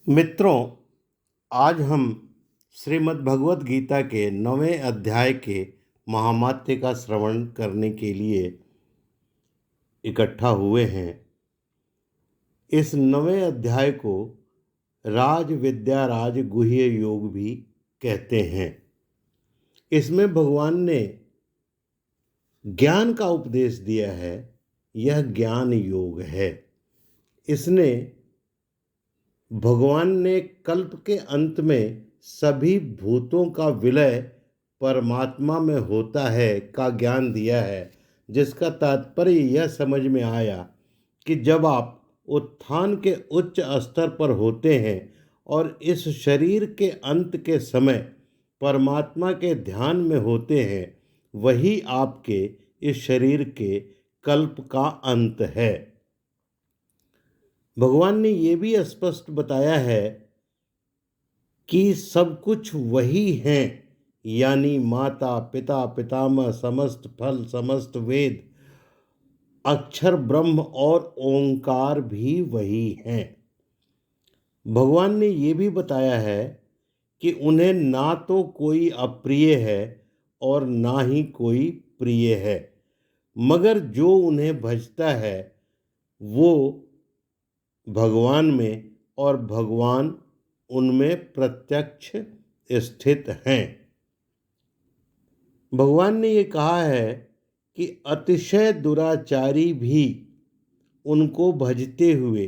मित्रों, आज हम श्रीमद् भगवत गीता के 9वें अध्याय के महात्म्य का श्रवण करने के लिए इकट्ठा हुए हैं। इस 9वें अध्याय को राज विद्या राज गुह्य योग भी कहते हैं। इसमें भगवान ने ज्ञान का उपदेश दिया है। यह ज्ञान योग है। इसने भगवान ने कल्प के अंत में सभी भूतों का विलय परमात्मा में होता है का ज्ञान दिया है, जिसका तात्पर्य यह समझ में आया कि जब आप उत्थान के उच्च स्तर पर होते हैं और इस शरीर के अंत के समय परमात्मा के ध्यान में होते हैं, वही आपके इस शरीर के कल्प का अंत है। भगवान ने ये भी स्पष्ट बताया है कि सब कुछ वही हैं, यानी माता पिता पितामह समस्त फल समस्त वेद अक्षर ब्रह्म और ओंकार भी वही हैं। भगवान ने ये भी बताया है कि उन्हें ना तो कोई अप्रिय है और ना ही कोई प्रिय है, मगर जो उन्हें भजता है वो भगवान में और भगवान उनमें प्रत्यक्ष स्थित हैं। भगवान ने ये कहा है कि अतिशय दुराचारी भी उनको भजते हुए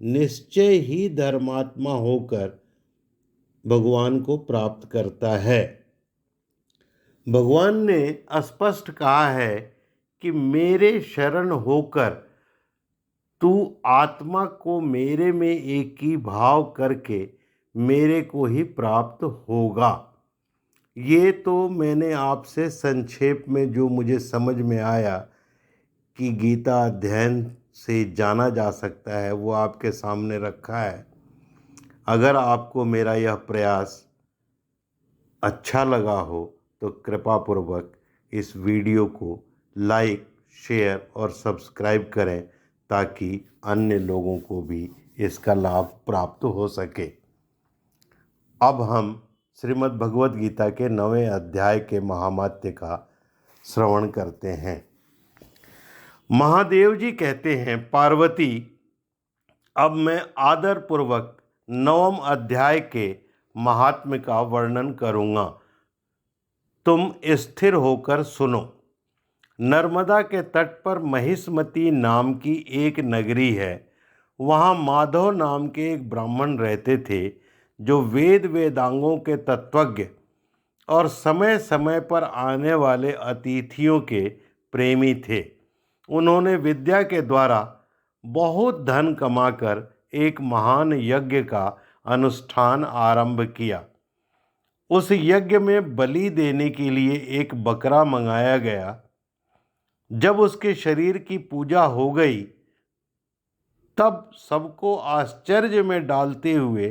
निश्चय ही धर्मात्मा होकर भगवान को प्राप्त करता है। भगवान ने स्पष्ट कहा है कि मेरे शरण होकर तू आत्मा को मेरे में एक ही भाव करके मेरे को ही प्राप्त होगा। ये तो मैंने आपसे संक्षेप में जो मुझे समझ में आया कि गीता अध्ययन से जाना जा सकता है वो आपके सामने रखा है। अगर आपको मेरा यह प्रयास अच्छा लगा हो तो कृपापूर्वक इस वीडियो को लाइक शेयर और सब्सक्राइब करें ताकि अन्य लोगों को भी इसका लाभ प्राप्त हो सके। अब हम श्रीमद् भगवत गीता के 9वें अध्याय के महात्म्य का श्रवण करते हैं। महादेव जी कहते हैं, पार्वती, अब मैं आदर पूर्वक 9वें अध्याय के महात्म्य का वर्णन करूँगा। तुम स्थिर होकर सुनो। नर्मदा के तट पर महिष्मती नाम की एक नगरी है। वहाँ माधव नाम के एक ब्राह्मण रहते थे जो वेद वेदांगों के तत्वज्ञ और समय समय पर आने वाले अतिथियों के प्रेमी थे। उन्होंने विद्या के द्वारा बहुत धन कमाकर एक महान यज्ञ का अनुष्ठान आरंभ किया। उस यज्ञ में बलि देने के लिए एक बकरा मंगाया गया। जब उसके शरीर की पूजा हो गई तब सबको आश्चर्य में डालते हुए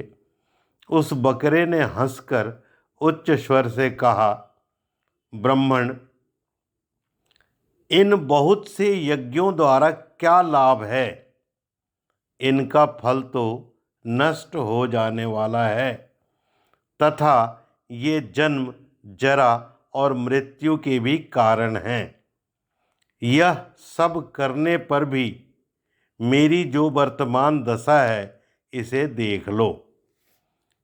उस बकरे ने हंसकर उच्च स्वर से कहा, ब्राह्मण, इन बहुत से यज्ञों द्वारा क्या लाभ है? इनका फल तो नष्ट हो जाने वाला है तथा ये जन्म जरा और मृत्यु के भी कारण हैं। यह सब करने पर भी मेरी जो वर्तमान दशा है इसे देख लो।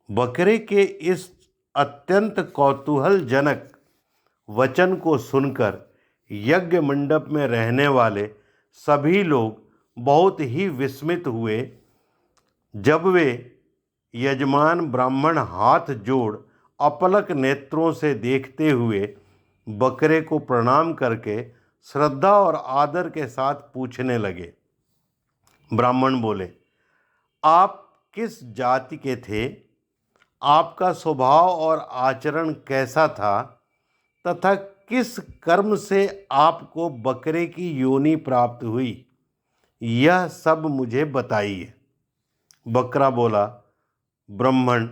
बकरे के इस अत्यंत कौतूहलजनक वचन को सुनकर यज्ञ मंडप में रहने वाले सभी लोग बहुत ही विस्मित हुए। जब वे यजमान ब्राह्मण हाथ जोड़ अपलक नेत्रों से देखते हुए बकरे को प्रणाम करके श्रद्धा और आदर के साथ पूछने लगे। ब्राह्मण बोले, आप किस जाति के थे? आपका स्वभाव और आचरण कैसा था तथा किस कर्म से आपको बकरे की योनि प्राप्त हुई? यह सब मुझे बताइए। बकरा बोला, ब्राह्मण,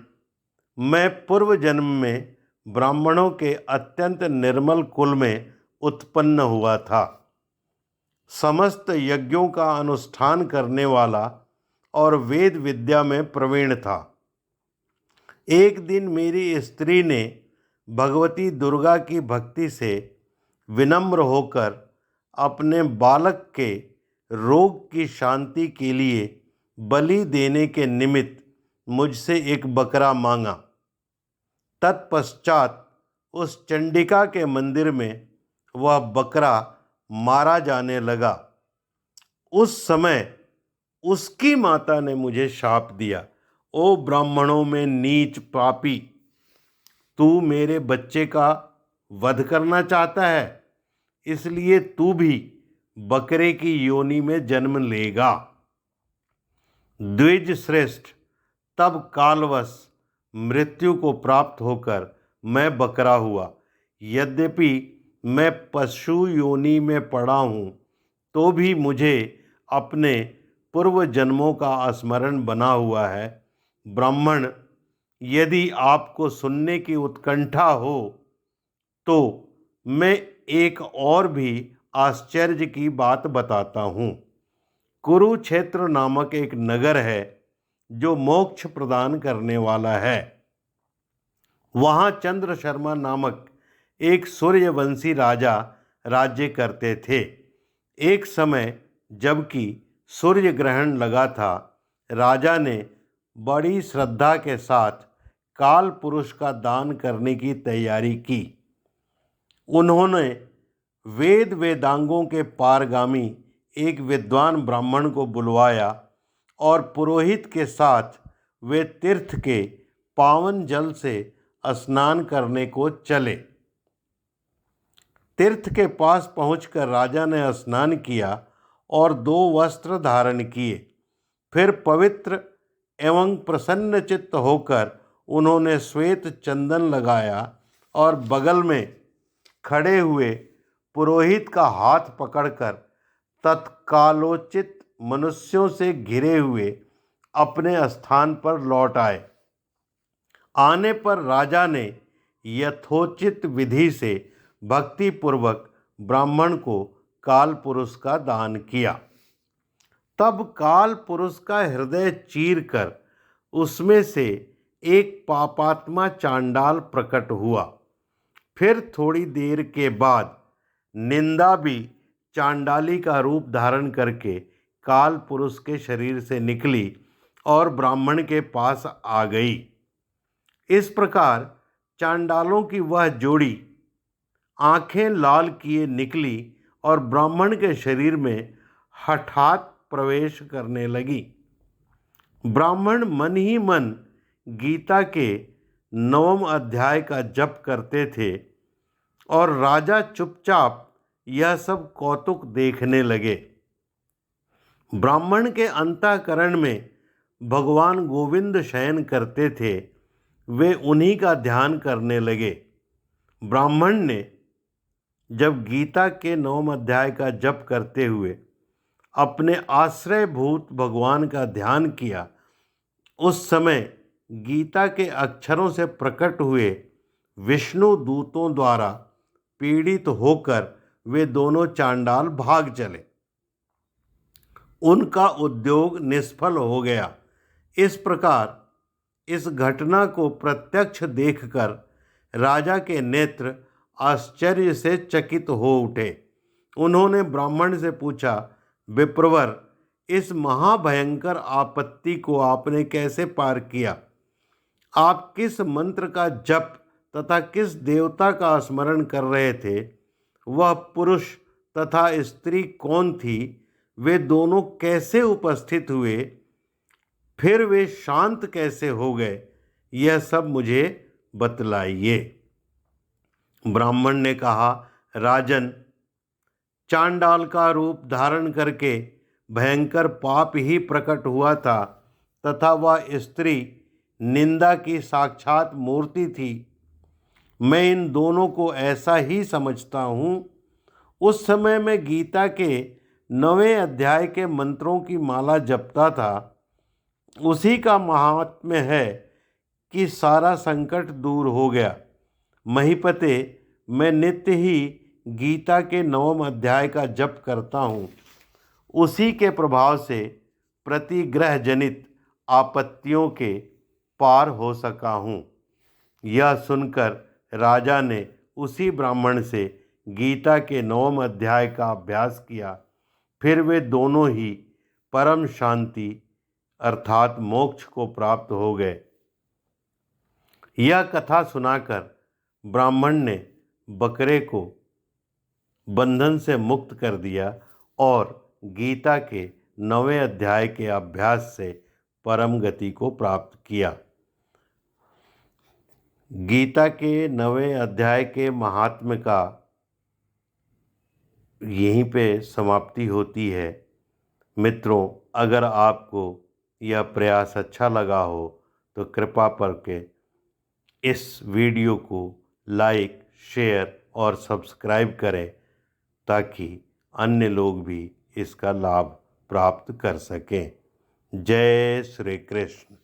मैं पूर्व जन्म में ब्राह्मणों के अत्यंत निर्मल कुल में उत्पन्न हुआ था। समस्त यज्ञों का अनुष्ठान करने वाला और वेद विद्या में प्रवीण था। एक दिन मेरी स्त्री ने भगवती दुर्गा की भक्ति से विनम्र होकर अपने बालक के रोग की शांति के लिए बलि देने के निमित्त मुझसे एक बकरा मांगा। तत्पश्चात उस चंडिका के मंदिर में वह बकरा मारा जाने लगा। उस समय उसकी माता ने मुझे शाप दिया, ओ ब्राह्मणों में नीच पापी, तू मेरे बच्चे का वध करना चाहता है, इसलिए तू भी बकरे की योनि में जन्म लेगा। द्विज श्रेष्ठ, तब कालवश मृत्यु को प्राप्त होकर मैं बकरा हुआ। यद्यपि मैं पशु योनि में पड़ा हूँ, तो भी मुझे अपने पूर्व जन्मों का स्मरण बना हुआ है। ब्राह्मण, यदि आपको सुनने की उत्कंठा हो तो मैं एक और भी आश्चर्य की बात बताता हूँ। कुरुक्षेत्र नामक एक नगर है जो मोक्ष प्रदान करने वाला है। वहाँ चंद्र शर्मा नामक एक सूर्यवंशी राजा राज्य करते थे। एक समय जबकि सूर्य ग्रहण लगा था, राजा ने बड़ी श्रद्धा के साथ काल पुरुष का दान करने की तैयारी की। उन्होंने वेद वेदांगों के पारगामी एक विद्वान ब्राह्मण को बुलवाया और पुरोहित के साथ वे तीर्थ के पावन जल से स्नान करने को चले। तीर्थ के पास पहुंचकर राजा ने स्नान किया और 2 वस्त्र धारण किए। फिर पवित्र एवं प्रसन्न चित्त होकर उन्होंने श्वेत चंदन लगाया और बगल में खड़े हुए पुरोहित का हाथ पकड़कर तत्कालोचित मनुष्यों से घिरे हुए अपने स्थान पर लौट आए। आने पर राजा ने यथोचित विधि से भक्तिपूर्वक ब्राह्मण को काल पुरुष का दान किया। तब काल पुरुष का हृदय चीर कर उसमें से एक पापात्मा चांडाल प्रकट हुआ। फिर थोड़ी देर के बाद निंदा भी चांडाली का रूप धारण करके काल पुरुष के शरीर से निकली और ब्राह्मण के पास आ गई। इस प्रकार चांडालों की वह जोड़ी आंखें लाल किए निकली और ब्राह्मण के शरीर में हठात प्रवेश करने लगी। ब्राह्मण मन ही मन गीता के 9वें अध्याय का जप करते थे और राजा चुपचाप यह सब कौतुक देखने लगे। ब्राह्मण के अंतःकरण में भगवान गोविंद शयन करते थे, वे उन्हीं का ध्यान करने लगे। ब्राह्मण ने जब गीता के 9वें अध्याय का जप करते हुए अपने आश्रयभूत भगवान का ध्यान किया, उस समय गीता के अक्षरों से प्रकट हुए विष्णु दूतों द्वारा पीड़ित होकर वे दोनों चांडाल भाग चले। उनका उद्योग निष्फल हो गया। इस प्रकार इस घटना को प्रत्यक्ष देखकर राजा के नेत्र आश्चर्य से चकित हो उठे। उन्होंने ब्राह्मण से पूछा, विप्रवर, इस महाभयंकर आपत्ति को आपने कैसे पार किया? आप किस मंत्र का जप तथा किस देवता का स्मरण कर रहे थे? वह पुरुष तथा स्त्री कौन थी? वे दोनों कैसे उपस्थित हुए? फिर वे शांत कैसे हो गए? यह सब मुझे बतलाइए। ब्राह्मण ने कहा, राजन, चांडाल का रूप धारण करके भयंकर पाप ही प्रकट हुआ था तथा वह स्त्री निंदा की साक्षात मूर्ति थी। मैं इन दोनों को ऐसा ही समझता हूँ। उस समय मैं गीता के 9वें अध्याय के मंत्रों की माला जपता था। उसी का महात्म्य है कि सारा संकट दूर हो गया। महीपते, मैं नित्य ही गीता के 9वें अध्याय का जप करता हूँ। उसी के प्रभाव से प्रतिग्रह जनित आपत्तियों के पार हो सका हूँ। यह सुनकर राजा ने उसी ब्राह्मण से गीता के 9वें अध्याय का अभ्यास किया। फिर वे दोनों ही परम शांति अर्थात मोक्ष को प्राप्त हो गए। यह कथा सुनाकर ब्राह्मण ने बकरे को बंधन से मुक्त कर दिया और गीता के 9वें अध्याय के अभ्यास से परम गति को प्राप्त किया। गीता के 9वें अध्याय के महात्म्य का यहीं पे समाप्ति होती है। मित्रों, अगर आपको यह प्रयास अच्छा लगा हो तो कृपा करके इस वीडियो को लाइक, शेयर और सब्सक्राइब करें ताकि अन्य लोग भी इसका लाभ प्राप्त कर सकें। जय श्री कृष्ण।